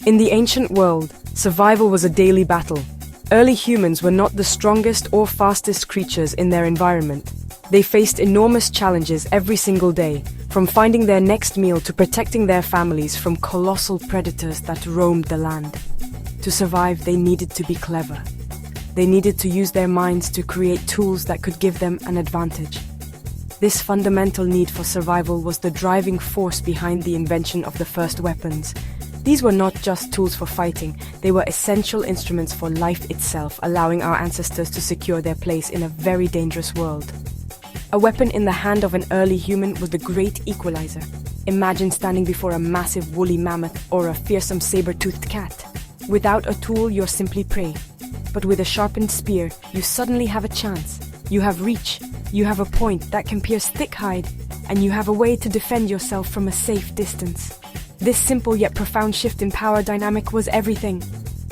In the ancient world, survival was a daily battle. Early humans were not the strongest or fastest creatures in their environment. They faced enormous challenges every single day, from finding their next meal to protecting their families from colossal predators that roamed the land. To survive, they needed to be clever. They needed to use their minds to create tools that could give them an advantage. This fundamental need for survival was the driving force behind the invention of the first weapons. These were not just tools for fighting, they were essential instruments for life itself, allowing our ancestors to secure their place in a very dangerous world. A weapon in the hand of an early human was the great equalizer. Imagine standing before a massive woolly mammoth or a fearsome saber-toothed cat. Without a tool, you're simply prey. But with a sharpened spear, you suddenly have a chance. You have reach, you have a point that can pierce thick hide, and you have a way to defend yourself from a safe distance. This simple yet profound shift in power dynamic was everything.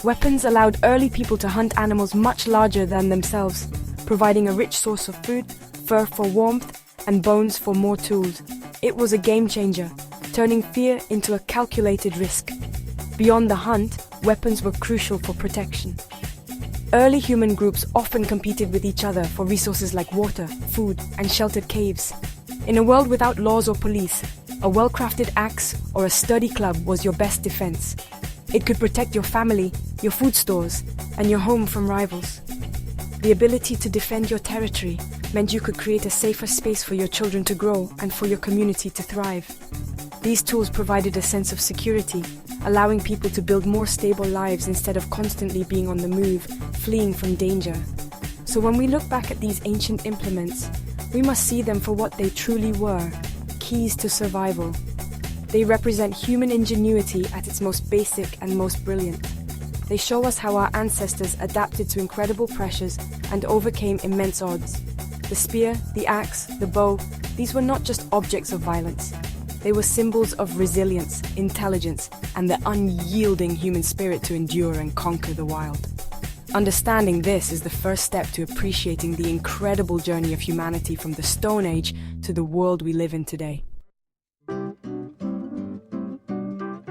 Weapons allowed early people to hunt animals much larger than themselves, providing a rich source of food, fur for warmth, and bones for more tools. It was a game changer, turning fear into a calculated risk. Beyond the hunt, weapons were crucial for protection. Early human groups often competed with each other for resources like water, food, and sheltered caves. In a world without laws or police, a well-crafted axe or a sturdy club was your best defense. It could protect your family, your food stores, and your home from rivals. The ability to defend your territory meant you could create a safer space for your children to grow and for your community to thrive. These tools provided a sense of security, allowing people to build more stable lives instead of constantly being on the move, fleeing from danger. So when we look back at these ancient implements, we must see them for what they truly were: keys to survival. They represent human ingenuity at its most basic and most brilliant. They show us how our ancestors adapted to incredible pressures and overcame immense odds. The spear, the axe, the bow, these were not just objects of violence. They were symbols of resilience, intelligence, and the unyielding human spirit to endure and conquer the wild. Understanding this is the first step to appreciating the incredible journey of humanity from the Stone Age to the world we live in today.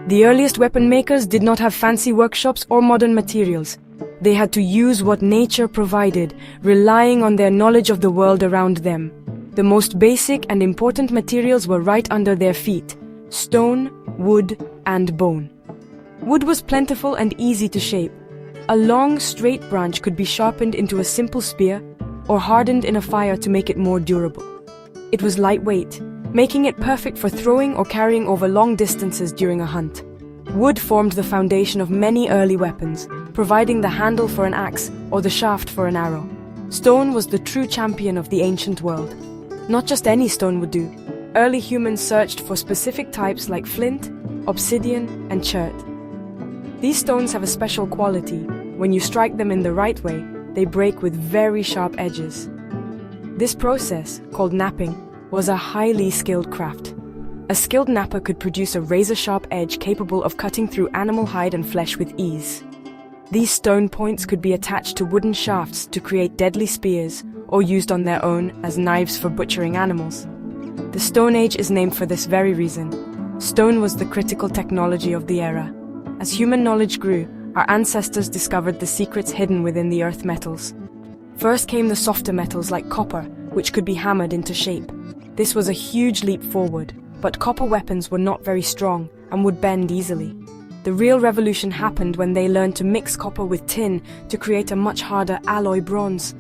The earliest weapon makers did not have fancy workshops or modern materials. They had to use what nature provided, relying on their knowledge of the world around them. The most basic and important materials were right under their feet: stone, wood, and bone. Wood was plentiful and easy to shape. A long, straight branch could be sharpened into a simple spear or hardened in a fire to make it more durable. It was lightweight, making it perfect for throwing or carrying over long distances during a hunt. Wood formed the foundation of many early weapons, providing the handle for an axe or the shaft for an arrow. Stone was the true champion of the ancient world. Not just any stone would do. Early humans searched for specific types like flint, obsidian, and chert. These stones have a special quality. When you strike them in the right way, they break with very sharp edges. This process, called knapping, was a highly skilled craft. A skilled knapper could produce a razor-sharp edge capable of cutting through animal hide and flesh with ease. These stone points could be attached to wooden shafts to create deadly spears, or used on their own as knives for butchering animals. The Stone Age is named for this very reason. Stone was the critical technology of the era. As human knowledge grew, our ancestors discovered the secrets hidden within the earth metals. First came the softer metals like copper, which could be hammered into shape. This was a huge leap forward, but copper weapons were not very strong and would bend easily. The real revolution happened when they learned to mix copper with tin to create a much harder alloy bronze.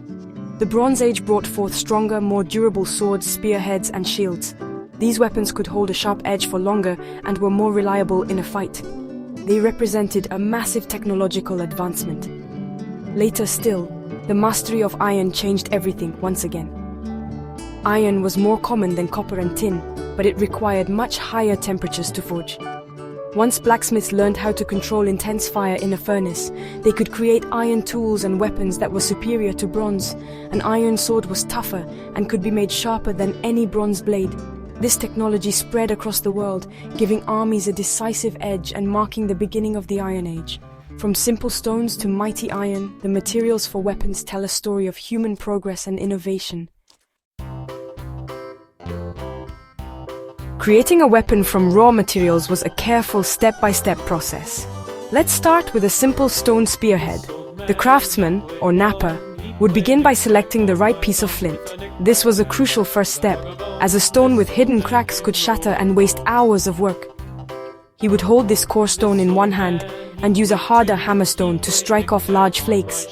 The Bronze Age brought forth stronger, more durable swords, spearheads, and shields. These weapons could hold a sharp edge for longer and were more reliable in a fight. They represented a massive technological advancement. Later still, the mastery of iron changed everything once again. Iron was more common than copper and tin, but it required much higher temperatures to forge. Once blacksmiths learned how to control intense fire in a furnace, they could create iron tools and weapons that were superior to bronze. An iron sword was tougher and could be made sharper than any bronze blade. This technology spread across the world, giving armies a decisive edge and marking the beginning of the Iron Age. From simple stones to mighty iron, the materials for weapons tell a story of human progress and innovation. Creating a weapon from raw materials was a careful step-by-step process. Let's start with a simple stone spearhead. The craftsman, or napper, would begin by selecting the right piece of flint. This was a crucial first step, as a stone with hidden cracks could shatter and waste hours of work. He would hold this core stone in one hand and use a harder hammerstone to strike off large flakes.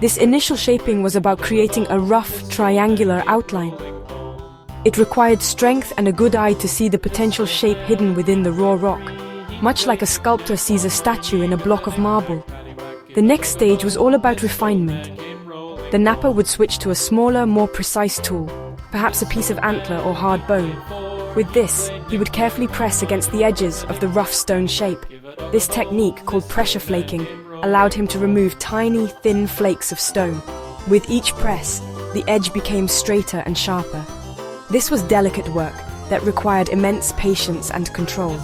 This initial shaping was about creating a rough, triangular outline. It required strength and a good eye to see the potential shape hidden within the raw rock, much like a sculptor sees a statue in a block of marble. The next stage was all about refinement. The napper would switch to a smaller, more precise tool, perhaps a piece of antler or hard bone. With this, he would carefully press against the edges of the rough stone shape. This technique, called pressure flaking, allowed him to remove tiny, thin flakes of stone. With each press, the edge became straighter and sharper. This was delicate work that required immense patience and control.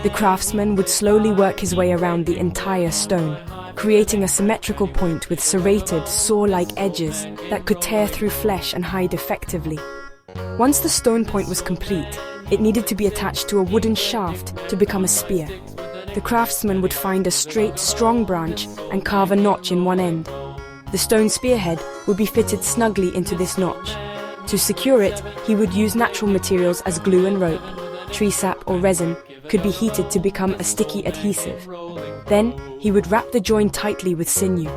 The craftsman would slowly work his way around the entire stone, creating a symmetrical point with serrated, saw-like edges that could tear through flesh and hide effectively. Once the stone point was complete, it needed to be attached to a wooden shaft to become a spear. The craftsman would find a straight, strong branch and carve a notch in one end. The stone spearhead would be fitted snugly into this notch. To secure it, he would use natural materials as glue and rope. Tree sap or resin could be heated to become a sticky adhesive. Then, he would wrap the joint tightly with sinew,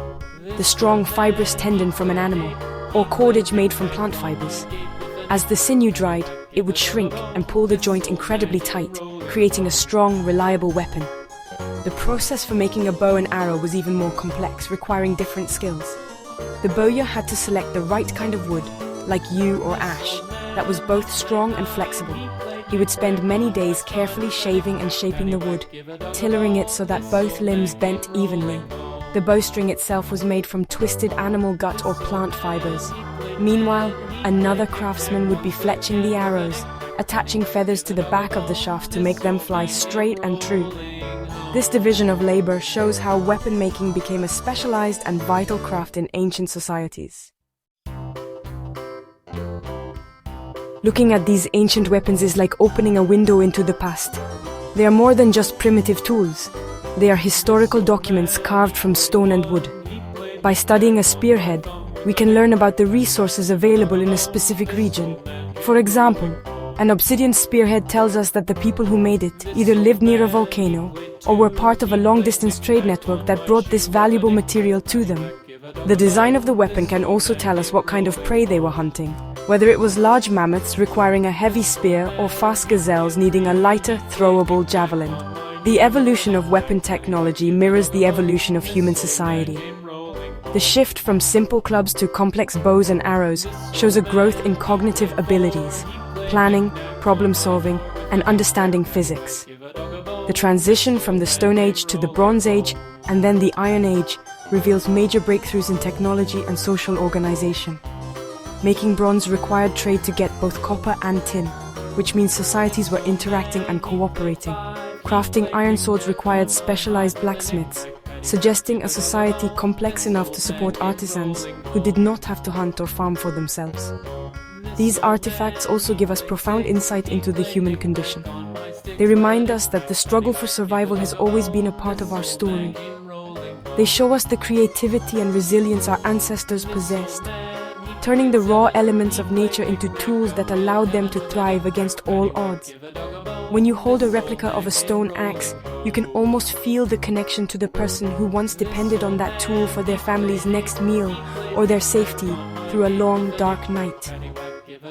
the strong fibrous tendon from an animal, or cordage made from plant fibers. As the sinew dried, it would shrink and pull the joint incredibly tight, creating a strong, reliable weapon. The process for making a bow and arrow was even more complex, requiring different skills. The bowyer had to select the right kind of wood, like yew or ash, that was both strong and flexible. He would spend many days carefully shaving and shaping the wood, tillering it so that both limbs bent evenly. The bowstring itself was made from twisted animal gut or plant fibers. Meanwhile, another craftsman would be fletching the arrows, attaching feathers to the back of the shaft to make them fly straight and true. This division of labor shows how weapon making became a specialized and vital craft in ancient societies. Looking at these ancient weapons is like opening a window into the past. They are more than just primitive tools. They are historical documents carved from stone and wood. By studying a spearhead, we can learn about the resources available in a specific region. For example, an obsidian spearhead tells us that the people who made it either lived near a volcano or were part of a long-distance trade network that brought this valuable material to them. The design of the weapon can also tell us what kind of prey they were hunting, whether it was large mammoths requiring a heavy spear or fast gazelles needing a lighter, throwable javelin. The evolution of weapon technology mirrors the evolution of human society. The shift from simple clubs to complex bows and arrows shows a growth in cognitive abilities, planning, problem-solving, and understanding physics. The transition from the Stone Age to the Bronze Age and then the Iron Age reveals major breakthroughs in technology and social organization. Making bronze required trade to get both copper and tin, which means societies were interacting and cooperating. Crafting iron swords required specialized blacksmiths, suggesting a society complex enough to support artisans who did not have to hunt or farm for themselves. These artifacts also give us profound insight into the human condition. They remind us that the struggle for survival has always been a part of our story. They show us the creativity and resilience our ancestors possessed, turning the raw elements of nature into tools that allowed them to thrive against all odds. When you hold a replica of a stone axe, you can almost feel the connection to the person who once depended on that tool for their family's next meal or their safety through a long, dark night.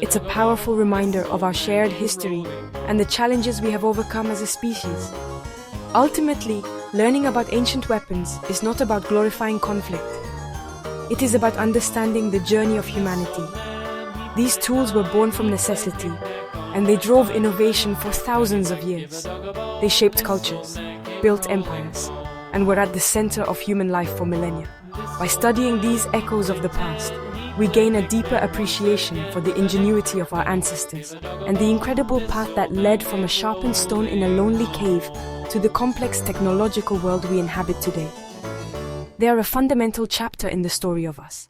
It's a powerful reminder of our shared history and the challenges we have overcome as a species. Ultimately, learning about ancient weapons is not about glorifying conflict. It is about understanding the journey of humanity. These tools were born from necessity, and they drove innovation for thousands of years. They shaped cultures, built empires, and were at the center of human life for millennia. By studying these echoes of the past, we gain a deeper appreciation for the ingenuity of our ancestors and the incredible path that led from a sharpened stone in a lonely cave to the complex technological world we inhabit today. They are a fundamental chapter in the story of us.